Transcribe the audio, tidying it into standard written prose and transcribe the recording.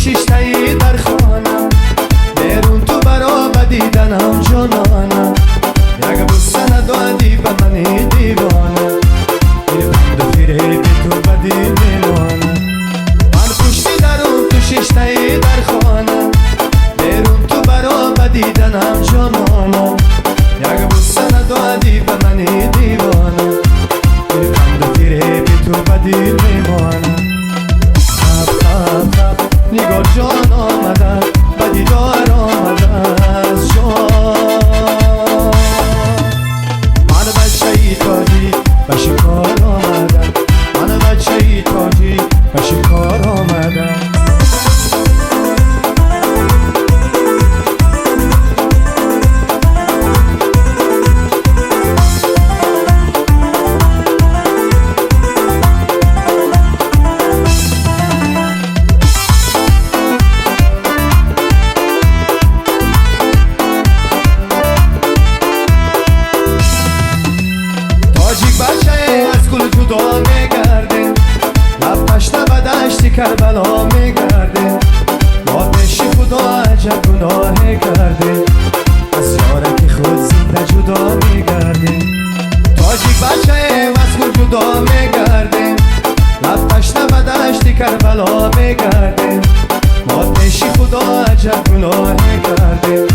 شیشته‌ای در خانم، بیرون تو برا بدیدنم جانانم. یک بوسه ندادی به منی دیوانه، بند و فریب تو به دل میمانه. من پشتی درون تو شیشته‌ای در خانم، بیرون تو برا بدیدنم جانانم. یک بوسه ندادی به منی دیوانه، بند و فریب تو به دل میمانه. نگار جان آمده و دیدار آمده از جان. من بچه ای تاجی به شکار آمده، من بچه ای تاجی به شکار آمده. بچه از گل جدا میگرده، لب تشنه به دشت کربلا میگرده. یاد پیش خدا عجب گناهی کرده، از یارک خود زنده جدا میگرده. تاجیک بچه از گل جدا میگرده، لب تشنه به دشت کربلا میگرده. یاد پیش خدا عجب گناهی کرده،